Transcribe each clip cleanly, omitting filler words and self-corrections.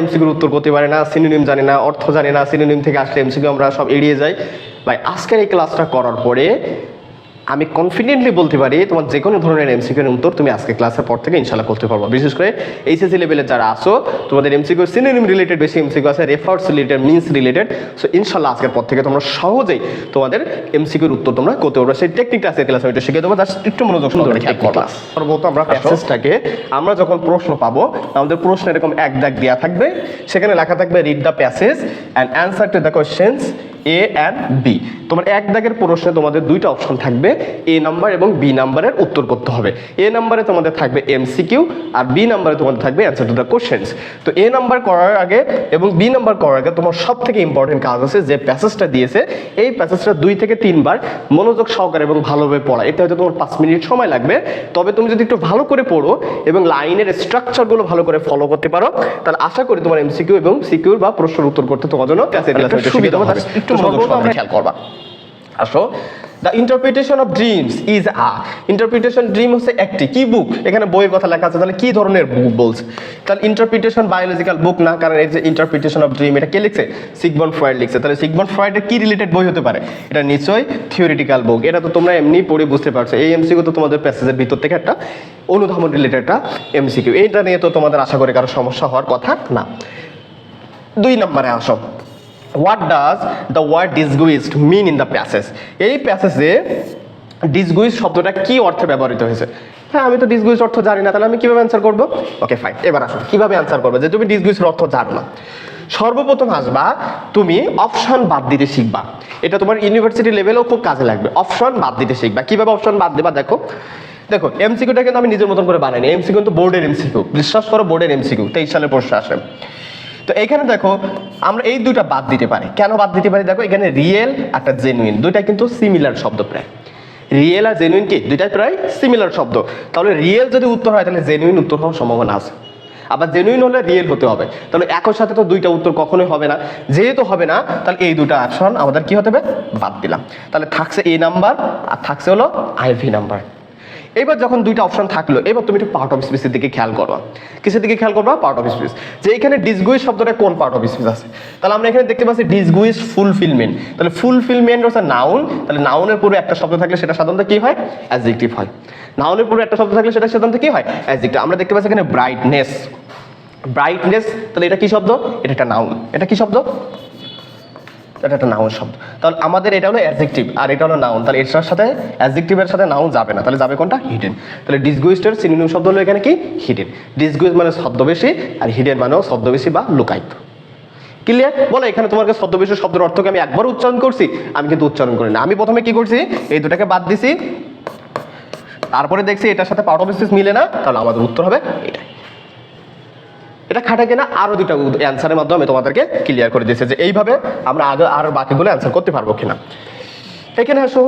এমসিকিউর উত্তর করতে পারি না, সিনোনিম জানি না, অর্থ জানি না, সিনোনিম থেকে আসলে এমসিকিউ আমরা সব এড়িয়ে যাই। ভাই আজকের এই ক্লাসটা করার পরে আমি কনফিডেন্টলি বলতে পারি তোমার যে কোনো ধরনের এমসিকিউর উত্তর তুমি আজকে ক্লাসের পর থেকে ইনশাআল্লাহ করতে পারবো। বিশেষ করে এইচএসসি লেভেলে যারা আসো তোমাদের এমসিকিউ সিনোনিম রিলেটেড বেশি এমসিকিউ আছে, refers related, means related. So ইনশাআল্লাহ আজকের পর থেকে তোমরা সহজেই তোমাদের এমসিকিউর উত্তর তোমরা করতে পারবে। সেই টেকনিকটা আজকে ক্লাসে আমি একটু শিখিয়ে দেবো, জাস্ট একটু মনোযোগ সহকারে খেয়াল করবা। সর্বপ্রথম আমরা প্যাসেজটাকে আমরা যখন প্রশ্ন পাবো আমাদের প্রশ্ন এরকম এক দাগ দেওয়া থাকবে, সেখানে লেখা থাকবে read the passage and answer to the questions A and B. তোমার এক দাগের প্রশ্নে তোমাদের দুইটা অপশন থাকবে, এ নাম্বার এবং বি নাম্বারের উত্তর করতে হবে। এ নাম্বারে তোমাদের থাকবে এমসিকিউ আর বি নাম্বারে তোমাদের থাকবে অ্যান্সার টু দ্য কোশ্চেন্স। তো এ নাম্বার করার আগে এবং বি নাম্বার করার আগে তোমার সব থেকে ইম্পর্টেন্ট কাজ আছে যে প্যাসেজটা দিয়েছে এই প্যাসেজটা 2 থেকে 3 বার মনোযোগ সহকারে এবং ভালোভাবে পড়া। এটা হয়তো তোমার 5 মিনিট সময় লাগবে, তবে তুমি যদি একটু ভালো করে পড়ো এবং লাইনের স্ট্রাকচারগুলো ভালো করে ফলো করতে পারো তাহলে আশা করি তোমার এমসিকিউ এবং সিকিউর বা প্রশ্নের উত্তর করতে তোমার জন্য সুবিধা হবে। একটু মনোযোগ সহকারে খেয়াল করবা। আসো, the interpretation of dreams is interpretation dream হচ্ছে একটি কি বুক, এখানে বইয়ের কথা লেখা আছে, তাহলে কি ধরনের বুক বলছে? তাহলে ইন্টারপ্রিটেশন বায়োলজিক্যাল বুক না, কারণ এই যে ইন্টারপ্রিটেশন অফ ড্রিম এটা কে লিখছে? সিগমন্ড ফ্রয়েড লিখছে। তাহলে সিগমন্ড ফ্রয়েডের কি রিলেটেড বই হতে পারে? এটা নিশ্চয়ই থিওরিটিক্যাল বুক। এটা তো তোমরা এমনি পড়ে বুঝতে পারছো। এই এমসিকিউ তো তোমাদের প্যাসেজের ভিতর থেকে একটা অনুধাবন রিলেটেড একটা এমসিকিউ, এইটা নিয়ে তো তোমাদের আশা করি কারো সমস্যা হওয়ার কথা না। 2 নম্বরে আসো, what does the word disguised mean in the passage? এই প্যাসেজে ডিসগুইজ শব্দটা কি অর্থে ব্যবহৃত হয়েছে? হ্যাঁ, আমি তো ডিসগুইজ অর্থ জানি না, তাহলে আমি কিভাবে অ্যান্সার করবো? ওকে ফাইন, এবার আসো কিভাবে অ্যান্সার করবে যে তুমি ডিসগুইজের অর্থ জানো না। সর্বপ্রথম আসবা তুমি অপশন বাদ দিতে শিখবা। এটা তোমার ইউনিভার্সিটি লেভেলেও খুব কাজে লাগবে। অপশন বাদ দিতে শিখবা। কিভাবে অপশন বাদ দেবা দেখো। দেখো এমসিকিউটা কিন্তু আমি নিজের মতন করে বানাইনি, এমসিকিউ কিন্তু বোর্ডের এমসিকিউ, বিশ্বাস করো বোর্ডের এমসিকিউ 23 সালের প্রশ্ন আসে। তো এখানে দেখো আমরা এই দুটা বাদ দিতে পারি। কেন বাদ দিতে পারি? দেখো এখানে রিয়েল আর জেনুইন দুইটা কিন্তু সিমিলার শব্দ, প্রায় রিয়েল আর জেনুইন কি দুইটাই প্রায় সিমিলার শব্দ। তাহলে রিয়েল যদি উত্তর হয় তাহলে জেনুইন উত্তর হওয়ার সম্ভাবনা আছে, আবার জেনুইন হলে রিয়েল হতে হবে। তাহলে একই সাথে তো দুইটা উত্তর কখনোই হবে না, যেহেতু হবে না তাহলে এই দুটা অপশন আমাদের কি হতে হবে? বাদ দিলাম। তাহলে থাকছে এ নাম্বার আর থাকছে হলো আইভি নাম্বার। এবার যখন দুইটা অপশন থাকলো, এবার তুমি একটু পার্ট অফ স্পিচের দিকে খেয়াল করবা। কিসের দিকে খেয়াল করবা? Part of speech. যে এখানে ডিসগুইজ শব্দটা কোন পার্ট অফ স্পিচ আছে? তাহলে আমরা এখানে দেখতে পাচ্ছি ডিসগুইজ ফুলফিলমেন্ট। তাহলে ফুলফিলমেন্ট হচ্ছে নাউন, তাহলে নাউনের পূর্বে একটা শব্দ থাকলে সেটা সাধারণত কি হয়? অ্যাডজেক্টিভ হয়। নাউনের পূর্বে একটা শব্দ থাকলে সেটা সাধারণত কি হয়? অ্যাডজেক্টিভ। আমরা দেখতে পাচ্ছি এখানে ব্রাইটনেস, ব্রাইটনেস, তাহলে এটা কি শব্দ? এটা একটা নাউন। এটা কি শব্দ? এটা একটা নাউন শব্দ। তাহলে আমাদের এটা হলো অ্যাডজেক্টিভ আর এটা হলো নাউন, তাহলে এটার সাথে অ্যাডজেক্টিভের সাথে নাউন যাবে না, তাহলে যাবে কোনটা? হিডেন। তাহলে ডিসগুইজডের সিনোনিম শব্দ হলো এখানে কি? হিডেন। ডিসগুইজ মানে ছদ্মবেশী আর হিডেন মানেও ছদ্মবেশী বা লুকায়িত। ক্লিয়ার? বলো এখানে তোমাকে ছদ্মবেশী শব্দের অর্থকে আমি একবার উচ্চারণ করছি? আমি কিন্তু উচ্চারণ করি না। আমি প্রথমে কি করছি? এই দুটাকে বাদ দিছি, তারপরে দেখছি এটার সাথে পার্ট অফ স্পিচ মিলে না, তাহলে আমাদের উত্তর হবে এটা। এটা খাটা কিনা আরো দুটা অ্যান্সারের মাধ্যমে তোমাদেরকে ক্লিয়ার করে দিয়েছে যে এইভাবে আমরা আগে আর বাকিগুলো অ্যান্সার করতে পারবো কিনা। এখানে আসো,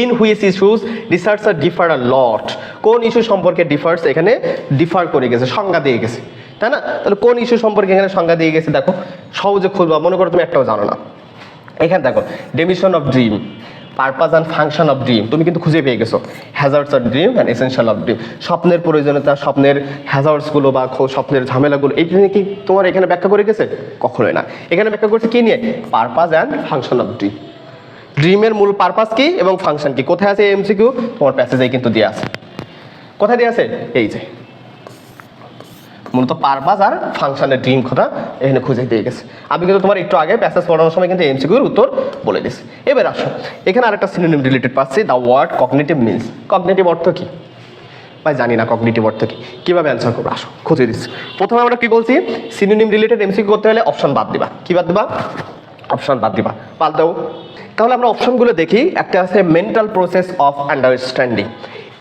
in which issues researcher differ a lot. কোন ইস্যু সম্পর্কে ডিফার্স? এখানে ডিফার করে গেছে, সংজ্ঞা দিয়ে গেছে, তাই না? তাহলে কোন ইস্যু সম্পর্কে এখানে সংজ্ঞা দিয়ে গেছে দেখো, সহজে খুঁজবা। মনে করো তুমি একটাও জানো না, এখানে দেখো definition of dream, purpose and function of dream তুমি কিন্তু খুঁজে পেয়ে গেছো। Hazards of dream and essential of dream, স্বপ্নের প্রয়োজনীয়তা, স্বপ্নের হ্যাজার্ডসগুলো বা স্বপ্নের ঝামেলাগুলো, এইটা নিয়ে কি তোমার এখানে ব্যাখ্যা করে গেছে? কখনোই না। এখানে ব্যাখ্যা করছে কি নিয়ে? Purpose and function of dream. ড্রিমের মূল পারপাস কি এবং ফাংশন কি? কোথায় আছে এমসিকিউ? তোমার প্যাসেজে কিন্তু দেওয়া আছে। কোথায় দেওয়া আছে? এই যে মূলত পারপাস আর ফাংশনের ড্রিম কথা এখানে খুঁজে দিয়ে গেছে। আমি কিন্তু তোমার একটু আগে প্যাসেজ পড়ানোর সময় কিন্তু এমসিকিউর উত্তর বলে দিচ্ছি। এবার আসো, এখানে আরেকটা সিনোনিম রিলেটেড পাচ্ছি, the word cognitive means. Cognitive অর্থ কি? ভাই জানি না কগনিটিভ অর্থ কি, কিভাবে অ্যান্সার করবো? আসো খুঁজে দিচ্ছি। প্রথমে আমরা কি বলছি? সিনোনিম রিলেটেড এমসিকিউ করতে হলে অপশন বাদ দিবা। কি বাদ দিবা? অপশন বাদ দিবা। বাদ দাও। তাহলে আমরা অপশনগুলো দেখি। একটা আছে মেন্টাল প্রসেস অফ আন্ডারস্ট্যান্ডিং।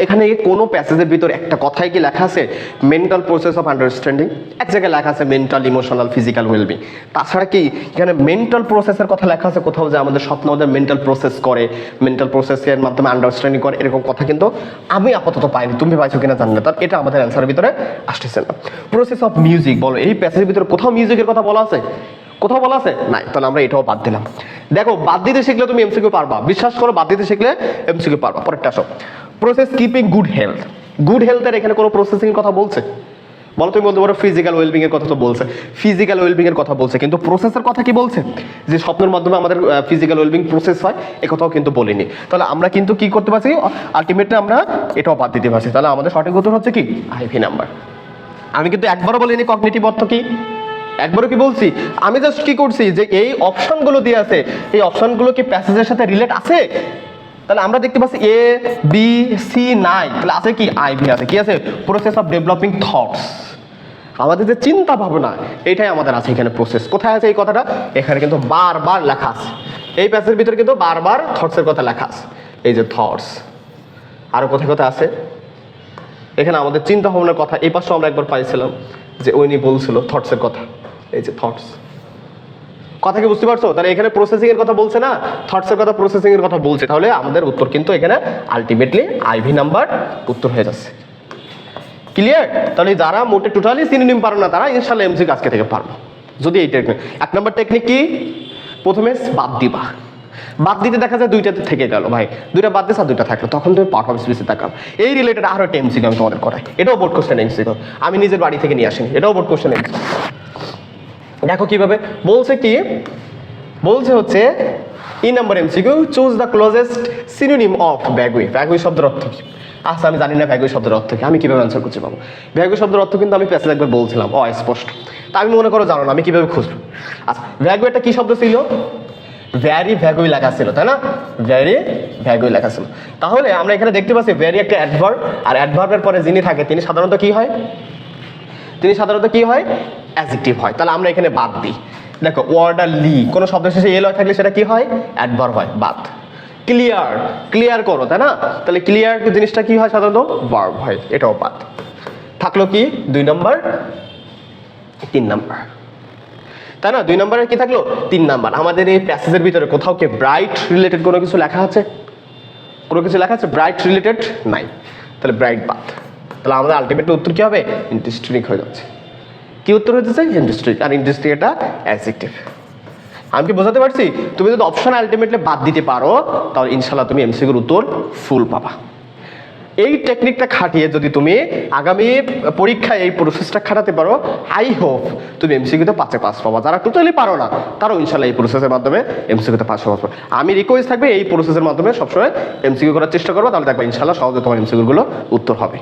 এখানে কোনো প্যাসেজের ভিতর একটা কথাই কি লেখা আছে? Mental process of understanding. এক জায়গায় লেখা আছে মেন্টাল, ইমোশনাল, ফিজিক্যাল ওয়েলবিং। তাছাড়া কি এখানে মেন্টাল প্রসেসের কথা লেখা আছে কোথাও? যে আমাদের স্বপ্ন আমাদের মেন্টাল প্রসেস করে, মেন্টাল প্রসেসের মাধ্যমে আন্ডারস্ট্যান্ডিং করে, এরকম কথা কিন্তু আমি আপাতত পাইনি। তুমি পাইছো কিনা জানি না, তার এটা আমাদের অ্যান্সারের ভিতরে আসতেছে না। প্রসেস অফ মিউজিক, বলো এই প্যাসেজের ভিতরে কোথাও মিউজিকের কথা বলা আছে? কোথাও বলা আছে? নাই। তাহলে আমরা এটাও বাদ দিলাম। দেখো বাদ দিতে শিখলে তুমি এমসিকিউ পারবা, বিশ্বাস করো, বাদ দিতে শিখলে এমসিকিউ পারবা। পরেরটা আসো, process keeping good health. Good হেলথের এখানে কোনো প্রসেসিং কথা বলছে? বলো, তুমি বলতে পারো ফিজিক্যাল ওয়েলবিং এর কথা তো বলছে, ফিজিক্যাল ওয়েলবিং এর কথা বলছে, কিন্তু প্রসেসের কথা কি বলছে? যে স্বপ্নের মাধ্যমে আমাদের ফিজিক্যাল ওয়েলবিং প্রসেস হয়, এ কথাও কিন্তু বলিনি। তাহলে আমরা কিন্তু কি করতে পারছি, আলটিমেটলি আমরা এটাও বাদ দিতে পারছি। তাহলে আমাদের সঠিক উত্তর হচ্ছে কি আইভি নাম্বার। আমি কিন্তু একবারও বলিনি কগনিটিভ অর্থ কি, একবারও কি বলছি? আমি জাস্ট কি করছি যে এই অপশনগুলো দিয়ে আছে, এই অপশনগুলো কি প্যাসেজের সাথে রিলেট আছে? তাহলে আমরা দেখতে পাচ্ছি এ বি সি নাই, তাহলে আছে কি আইভি আছে, কি আছে প্রসেস অফ ডেভেলপিং থটস, আমাদের যে চিন্তা ভাবনা এটাই আমাদের আছে এখানে প্রসেস। কোথায় আছে এই কথাটা? এখানে কিন্তু বারবার লেখা আছে, এই প্যাসেজের ভিতরে কিন্তু বারবার থটসের কথা লেখা আছে, এই যে থটস। আরো কোথায় কোথায় আছে এখানে আমাদের চিন্তা ভাবনার কথা, এই পাশে আমরা একবার পাইছিলাম যে উনি বলছিল থটসের কথা, এই যে থটস। কথা কি বুঝতে পারছো? তাহলে এখানে প্রসেসিং এর কথা বলছে না, থটসের কথা প্রসেসিং এর কথা বলছে, তাহলে আমাদের উত্তর কিন্তু এখানে আলটিমেটলি আইভি নাম্বার উত্তর হয়ে যাচ্ছে। ক্লিয়ার? তাহলে যারা মোটে টোটালি সিনোনিম পারো না তারা ইনশাআল্লাহ এমসিকিউ আজকে থেকে পারবো। যদি এই টেকনিক, এক নম্বর টেকনিক কি, প্রথমে বাদ দিবা, বাদ দিতে দেখা যায় দুইটাতে থেকে গেল, ভাই দুইটা বাদ দিস আর দুইটা থাকলো, তখন তুমি পারফরমেন্স বেশি তাকাও। এই রিলেটেড আরো একটা এমসিকিউ আমি তোমাদের করাই, এটাও বোর্ড কোশ্চেন এমসিকিউ, আমি নিজের বাড়ি থেকে নিয়ে আসিনি, এটাও বোর্ড কোশ্চেন এমসিকিউ। দেখো কিভাবে বলছে, কি বলছে হচ্ছে ই number MCQ, choose the closest synonym of ব্যাগুই। ব্যাগুই শব্দের অর্থ কি? আচ্ছা আমি জানি না ব্যাগুই শব্দের অর্থ কি, আমি কিভাবে অ্যান্সার করতে পাবো? ব্যাগুই শব্দের অর্থ কিন্তু আমি প্যাসেজ একবার বলছিলাম অস্পষ্ট, তা আমি মনে করো জানো না, আমি কিভাবে খুঁজবো? আচ্ছা ভ্যাগু একটা কি শব্দ ছিল? ভ্যারি ভ্যাগুই লেখা ছিল, তাই না? ভ্যারি ভ্যাগুই লেখা ছিল। তাহলে আমরা এখানে দেখতে পাচ্ছি ভ্যারি একটা অ্যাডভার্ব, আর অ্যাডভার্বের পরে যিনি থাকে তিনি সাধারণত কি হয়? তিনি সাধারণত কি হয়? অ্যাডজেক্টিভ হয়। তাহলে আমরা এখানে বাদ দিই। দেখো ওয়ার্ডারলি কোনো শব্দ শেষে এল থাকলে সেটা কি হয়? অ্যাডভার্ব হয়, বাদ। ক্লিয়ার, ক্লিয়ার করো, তাই না? তাহলে ক্লিয়ার জিনিসটা কি হয়? সাধারণত ভার্ব হয়, এটাও বাদ। থাকলো কি 2 নম্বর 3 নম্বর, তাই না? 2 নম্বরের কি থাকলো? 3 নাম্বার। আমাদের এই প্যাসেজের ভিতরে কোথাও কি ব্রাইট রিলেটেড কোনো কিছু লেখা আছে? কোনো কিছু লেখা আছে ব্রাইট রিলেটেড? নাই, তাহলে ব্রাইট বাদ। তাহলে আমাদের আলটিমেটলি উত্তর কি হবে? ইন্টারেস্টিং হয়ে যাচ্ছে। কি উত্তর হয়ে যাচ্ছে? ইন্টারেস্টিং। আর ইন্টারেস্টিং এটা অ্যাডজেক্টিভ। আমি কি বোঝাতে পারছি? তুমি যদি অপশন আলটিমেটলি বাদ দিতে পারো তাহলে ইনশাআল্লাহ তুমি এমসিকিউর উত্তর ফুল পাবা। এই টেকনিকটা খাটিয়ে যদি তুমি আগামী পরীক্ষায় এই প্রসেসটা খাটাতে পারো, আই হোপ তুমি এমসিকিউতে 5-এ 5 পাবা। যারা টোটালি পারো না তারাও ইনশাআল্লাহ এই প্রসেসের মাধ্যমে এমসিকিউতে 5 পাবা। আমি রিকোয়েস্ট থাকবে এই প্রসেসের মাধ্যমে সবসময় এমসিকিউ করার চেষ্টা করবো, তাহলে দেখবা ইনশাআল্লাহ সহজে তোমার এমসিকিউগুলো উত্তর হবে।